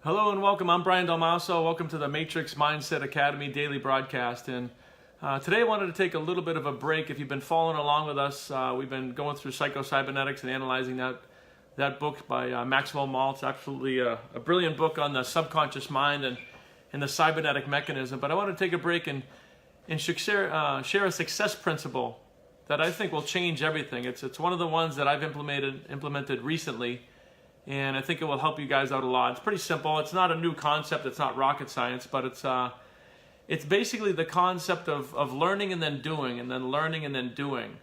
Hello and welcome. I'm Brian Dalmaso. Welcome to the Matrix Mindset Academy daily broadcast. And today I wanted to take a little bit of a break. If you've been following along with us, we've been going through Psycho-Cybernetics and analyzing that book by Maxwell Maltz. Absolutely a brilliant book on the subconscious mind and the cybernetic mechanism. But I want to take a break and share a success principle that I think will change everything. It's one of the ones that I've implemented recently. And I think it will help you guys out a lot. It's pretty simple. It's not a new concept. It's not rocket science, but it's basically the concept of learning and then doing, and then learning and then doing.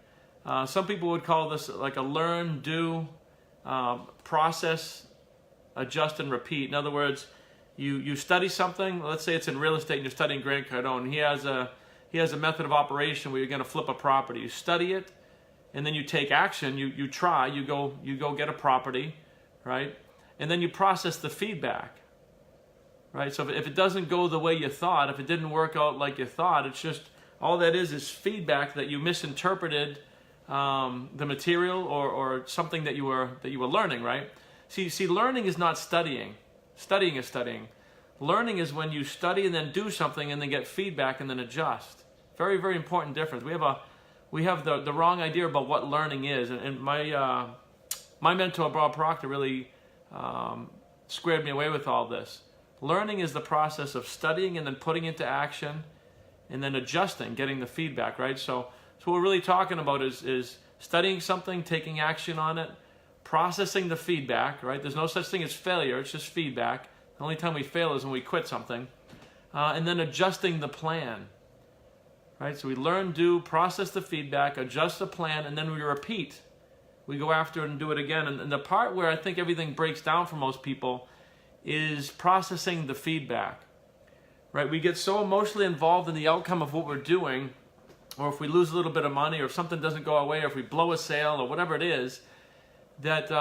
Some people would call this like a learn, do, process, adjust, and repeat. In other words, you study something. Let's say it's in real estate and you're studying Grant Cardone. He has a method of operation where you're going to flip a property. You study it, and then you take action. You try. You go get a property. Right? And then you process the feedback, right? So if it doesn't go the way you thought, if it didn't work out like you thought, it's just, all that is feedback that you misinterpreted the material or something that you were learning, right? See, learning is not studying. Studying is studying. Learning is when you study and then do something and then get feedback and then adjust. Very, very important difference. We have the wrong idea about what learning is, and my mentor, Bob Proctor, really squared me away with all this. Learning is the process of studying and then putting into action and then adjusting, getting the feedback, right? So what we're really talking about is studying something, taking action on it, processing the feedback, right? There's no such thing as failure, it's just feedback. The only time we fail is when we quit something. And then adjusting the plan, right? So we learn, do, process the feedback, adjust the plan, and then we repeat. We go after it and do it again. And the part where I think everything breaks down for most people is processing the feedback, right? We get so emotionally involved in the outcome of what we're doing, or if we lose a little bit of money, or if something doesn't go our way, or if we blow a sale, or whatever it is, that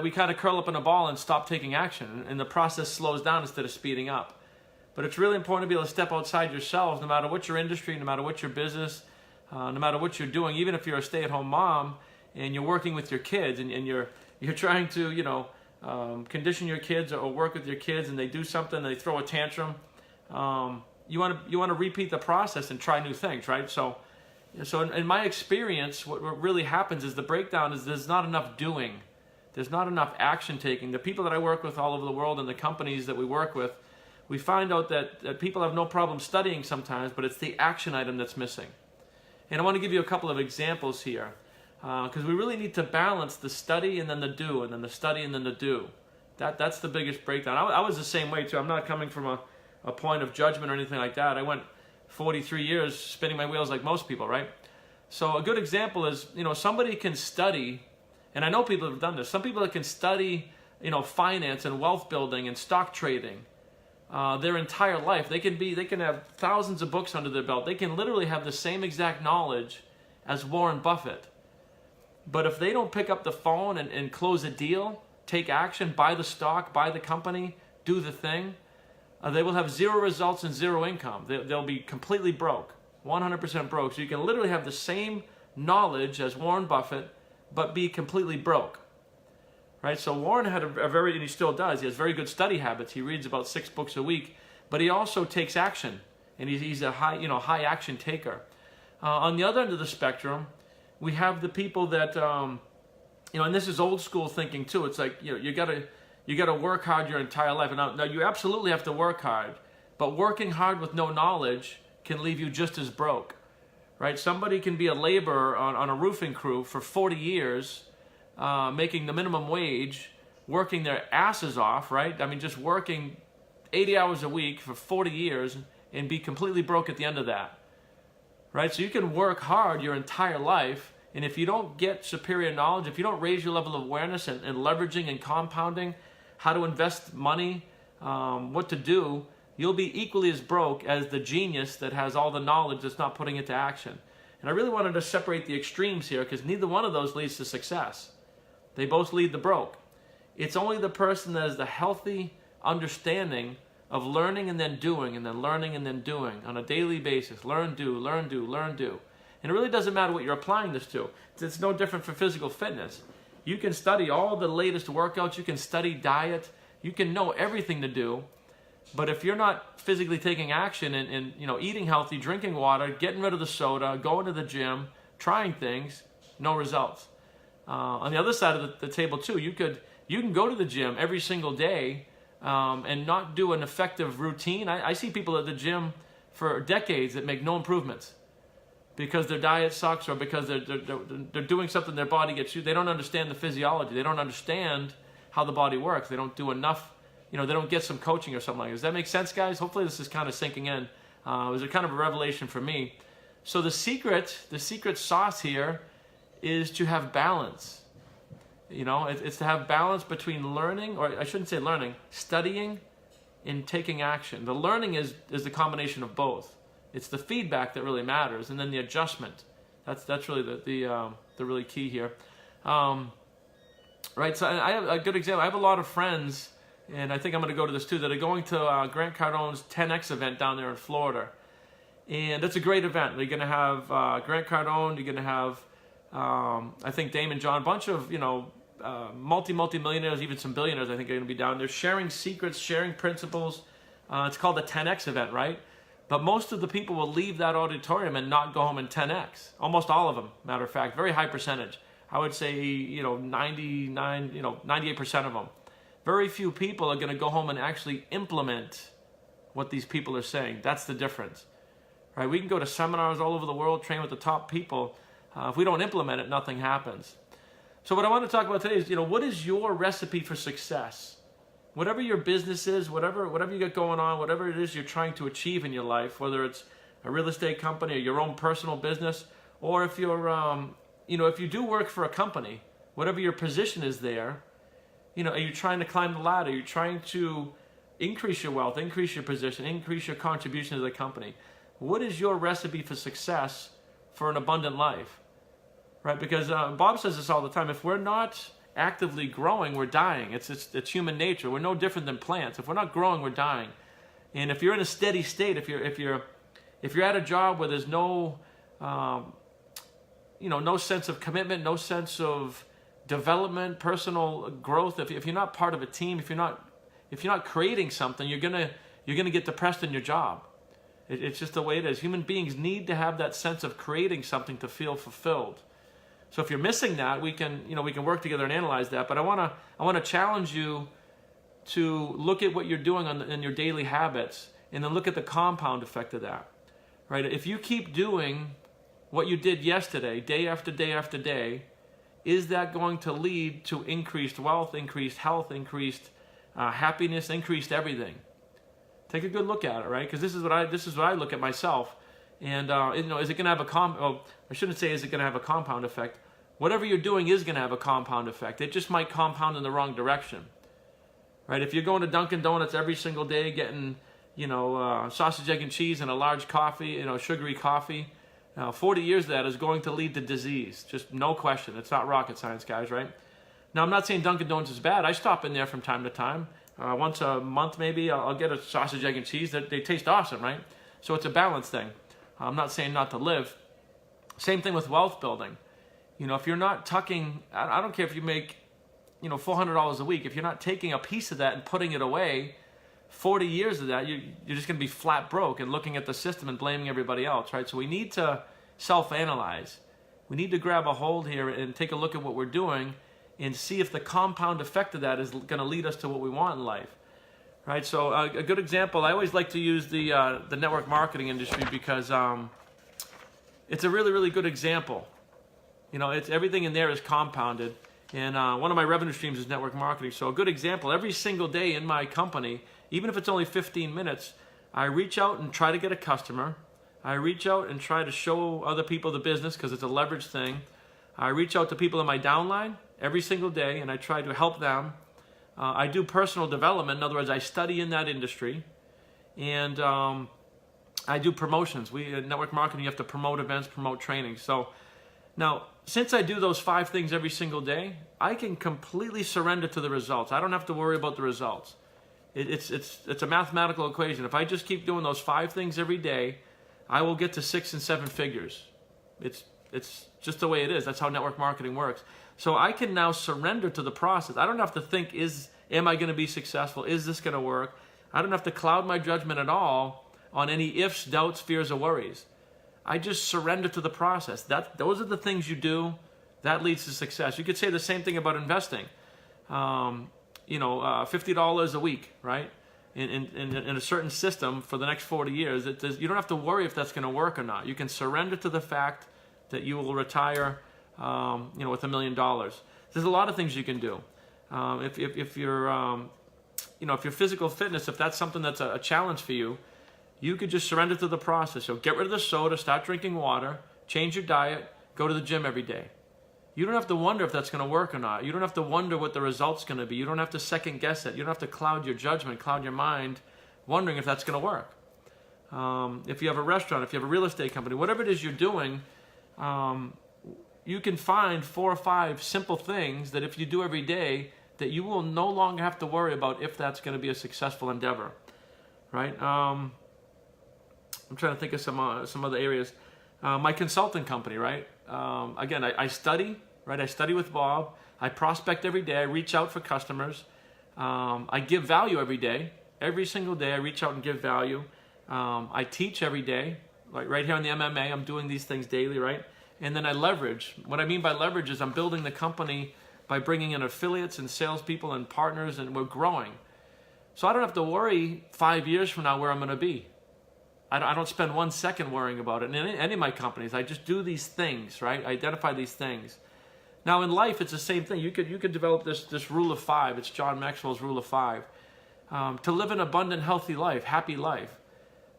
we kind of curl up in a ball and stop taking action. And the process slows down instead of speeding up. But it's really important to be able to step outside yourselves, no matter what your industry, no matter what your business, no matter what you're doing, even if you're a stay-at-home mom and you're working with your kids and you're trying to condition your kids or work with your kids, and they do something, they throw a tantrum, you want to repeat the process and try new things, right? So in my experience, what really happens is the breakdown is there's not enough doing, there's not enough action taking. The people that I work with all over the world and the companies that we work with, we find out that people have no problem studying sometimes, but it's the action item that's missing. And I want to give you a couple of examples here, because we really need to balance the study and then the do, and then the study and then the do. That's the biggest breakdown. I was the same way too. I'm not coming from a point of judgment or anything like that. I went 43 years spinning my wheels like most people, right? So a good example is, somebody can study, and I know people have done this, some people that can study, finance and wealth building and stock trading, their entire life. They can have thousands of books under their belt. They can literally have the same exact knowledge as Warren Buffett. But if they don't pick up the phone and close a deal, take action, buy the stock, buy the company, do the thing, they will have zero results and zero income. They'll be completely broke, 100% broke. So you can literally have the same knowledge as Warren Buffett, but be completely broke. Right? So Warren had and he still does, he has very good study habits. He reads about 6 books a week, but he also takes action, and he's a high action taker. On the other end of the spectrum, we have the people that, and this is old school thinking too. It's like, you gotta work hard your entire life. And now you absolutely have to work hard, but working hard with no knowledge can leave you just as broke, right? Somebody can be a laborer on a roofing crew for 40 years, making the minimum wage, working their asses off, right? I mean, just working 80 hours a week for 40 years and be completely broke at the end of that, right? So you can work hard your entire life, and if you don't get superior knowledge, if you don't raise your level of awareness and leveraging and compounding, how to invest money, what to do, you'll be equally as broke as the genius that has all the knowledge that's not putting it to action. And I really wanted to separate the extremes here, because neither one of those leads to success. They both lead to broke. It's only the person that has the healthy understanding of learning and then doing, and then learning and then doing on a daily basis. Learn, do, learn, do, learn, do. And it really doesn't matter what you're applying this to. It's no different for physical fitness. You can study all the latest workouts. You can study diet. You can know everything to do, but if you're not physically taking action and eating healthy, drinking water, getting rid of the soda, going to the gym, trying things, no results. On the other side of the table too, you can go to the gym every single day and not do an effective routine. I see people at the gym for decades that make no improvements because their diet sucks or because they're doing something their body gets used. They don't understand the physiology. They don't understand how the body works. They don't do enough. They don't get some coaching or something like that. Does that make sense, guys? Hopefully this is kind of sinking in. It was a kind of a revelation for me. So the secret sauce here is to have balance. It's to have balance between learning, or I shouldn't say learning, studying and taking action. The learning is the combination of both. It's the feedback that really matters, and then the adjustment. That's really the really key here. Right, so I have a good example. I have a lot of friends, and I think I'm going to go to this too, that are going to Grant Cardone's 10X event down there in Florida. And it's a great event. You're going to have Grant Cardone, you're going to have, I think, Damon John, a bunch of, multi-millionaires, even some billionaires, I think, are going to be down there, sharing secrets, sharing principles. It's called the 10X event, right? But most of the people will leave that auditorium and not go home in 10X. Almost all of them, matter of fact, very high percentage. I would say, 98% of them. Very few people are going to go home and actually implement what these people are saying. That's the difference. Right? We can go to seminars all over the world, train with the top people. If we don't implement it, nothing happens. So what I want to talk about today is, what is your recipe for success? Whatever your business is, whatever you got going on, whatever it is you're trying to achieve in your life, whether it's a real estate company or your own personal business, or if you're, if you do work for a company, whatever your position is there, are you trying to climb the ladder? Are you trying to increase your wealth, increase your position, increase your contribution to the company? What is your recipe for success for an abundant life? Right? Because Bob says this all the time. If we're not actively growing, we're dying. It's human nature. We're no different than plants. If we're not growing, we're dying. And if you're in a steady state, if you're at a job where there's no no sense of commitment, no sense of development, personal growth, if you're not part of a team, if you're not creating something, you're gonna get depressed in your job. It's just the way it is. Human beings need to have that sense of creating something to feel fulfilled. So if you're missing that, we can work together and analyze that. But I want to challenge you to look at what you're doing in your daily habits, and then look at the compound effect of that. Right? If you keep doing what you did yesterday, day after day after day, is that going to lead to increased wealth, increased health, increased happiness, increased everything? Take a good look at it, right? Because this is what I look at myself, and is it going to have I shouldn't say is it going to have a compound effect. Whatever you're doing is going to have a compound effect. It just might compound in the wrong direction, right? If you're going to Dunkin' Donuts every single day, getting sausage, egg, and cheese and a large coffee, sugary coffee, 40 years of that is going to lead to disease. Just no question. It's not rocket science, guys, right? Now, I'm not saying Dunkin' Donuts is bad. I stop in there from time to time. Once a month, maybe, I'll get a sausage, egg, and cheese. They taste awesome, right? So it's a balance thing. I'm not saying not to live. Same thing with wealth building. If you're not tucking, I don't care if you make, $400 a week. If you're not taking a piece of that and putting it away, 40 years of that, you're just going to be flat broke and looking at the system and blaming everybody else, right? So we need to self-analyze. We need to grab a hold here and take a look at what we're doing and see if the compound effect of that is going to lead us to what we want in life, right? So a good example, I always like to use the network marketing industry because it's a really, really good example. It's everything in there is compounded, and one of my revenue streams is network marketing. So a good example, every single day in my company, even if it's only 15 minutes, I reach out and try to get a customer. I reach out and try to show other people the business because it's a leverage thing. I reach out to people in my downline every single day, and I try to help them. I do personal development. In other words, I study in that industry, and I do promotions. In network marketing, you have to promote events, promote training. So now, since I do those 5 things every single day, I can completely surrender to the results. I don't have to worry about the results. It's a mathematical equation. If I just keep doing those 5 things every day, I will get to 6 and 7 figures. It's just the way it is. That's how network marketing works. So I can now surrender to the process. I don't have to think, is Am I going to be successful? Is this going to work? I don't have to cloud my judgment at all on any ifs, doubts, fears, or worries. I just surrender to the process. Those are the things you do. That leads to success. You could say the same thing about investing. $50 a week, right? In a certain system for the next 40 years. You don't have to worry if that's going to work or not. You can surrender to the fact that you will retire, with $1 million. There's a lot of things you can do. If your physical fitness, if that's something that's a challenge for you, you could just surrender to the process. So get rid of the soda, start drinking water, change your diet, go to the gym every day. You don't have to wonder if that's going to work or not. You don't have to wonder what the result's going to be. You don't have to second guess it. You don't have to cloud your judgment, cloud your mind, wondering if that's going to work. If you have a restaurant, if you have a real estate company, whatever it is you're doing, you can find 4 or 5 simple things that if you do every day, that you will no longer have to worry about if that's going to be a successful endeavor, right? I'm trying to think of some other areas. My consulting company, right? Again, I study, right? I study with Bob. I prospect every day. I reach out for customers. I give value every day. Every single day I reach out and give value. I teach every day. Like right here on the MMA, I'm doing these things daily, right? And then I leverage. What I mean by leverage is I'm building the company by bringing in affiliates and salespeople and partners, and we're growing. So I don't have to worry 5 years from now where I'm going to be. I don't spend 1 second worrying about it. In any of my companies, I just do these things, right? I identify these things. Now in life, it's the same thing. You could develop this rule of 5. It's John Maxwell's rule of 5. To live an abundant, healthy life, happy life.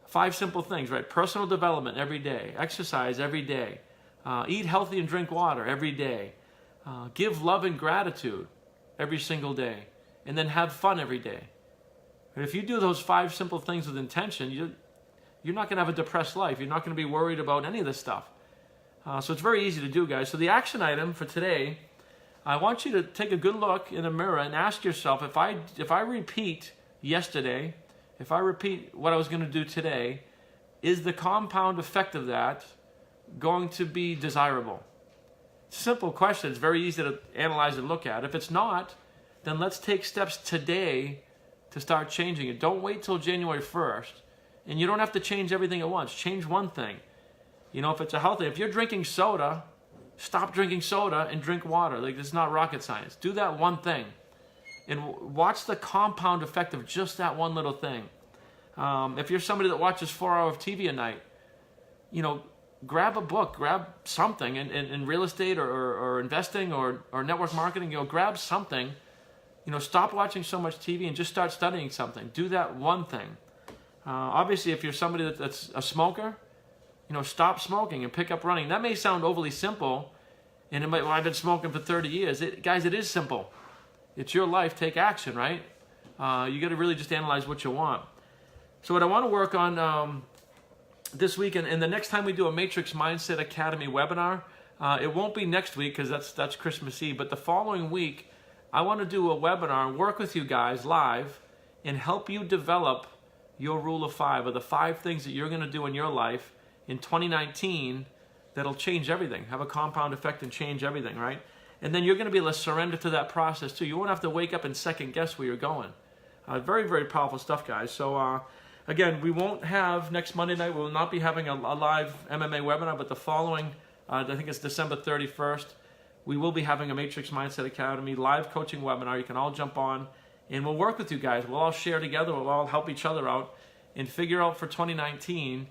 5 simple things, right? Personal development every day. Exercise every day. Eat healthy and drink water every day. Give love and gratitude every single day. And then have fun every day. And if you do those 5 simple things with intention, you're not going to have a depressed life. You're not going to be worried about any of this stuff. So it's very easy to do, guys. So the action item for today, I want you to take a good look in the mirror and ask yourself, if I repeat yesterday, if I repeat what I was going to do today, is the compound effect of that going to be desirable? Simple question. It's very easy to analyze and look at. If it's not, then let's take steps today to start changing it. Don't wait till January 1st. And you don't have to change everything at once. Change one thing. If it's if you're drinking soda, stop drinking soda and drink water. Like, it's not rocket science. Do that one thing. And watch the compound effect of just that one little thing. If you're somebody that watches 4 hours of TV a night, grab a book, grab something in real estate or investing or network marketing. Grab something. Stop watching so much TV and just start studying something. Do that one thing. Obviously, if you're somebody that's a smoker, stop smoking and pick up running. That may sound overly simple, and it might, I've been smoking for 30 years. Guys, it is simple. It's your life. Take action, right? You got to really just analyze what you want. So what I want to work on this week, and the next time we do a Matrix Mindset Academy webinar, it won't be next week because that's Christmas Eve, but the following week, I want to do a webinar and work with you guys live and help you develop your rule of 5, or the 5 things that you're going to do in your life in 2019 that'll change everything, have a compound effect and change everything, right? And then you're going to be able to surrender to that process too. You won't have to wake up and second guess where you're going. Very, very powerful stuff, guys. So again, we won't have next Monday night, we will not be having a live MMA webinar, but the following, I think it's December 31st, we will be having a Matrix Mindset Academy live coaching webinar. You can all jump on. And we'll work with you guys. We'll all share together. We'll all help each other out and figure out for 2019,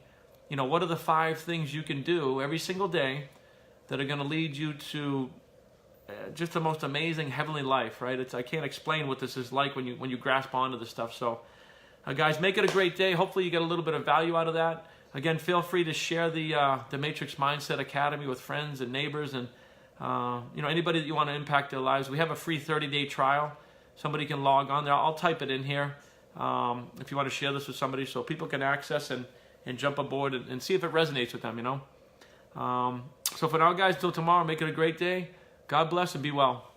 what are the 5 things you can do every single day that are going to lead you to just the most amazing heavenly life, right? I can't explain what this is like when you grasp onto this stuff. So, guys, make it a great day. Hopefully you get a little bit of value out of that. Again, feel free to share the Matrix Mindset Academy with friends and neighbors and anybody that you want to impact their lives. We have a free 30-day trial. Somebody can log on there. I'll type it in here if you want to share this with somebody so people can access and jump aboard and see if it resonates with them, So for now, guys, till tomorrow, make it a great day. God bless and be well.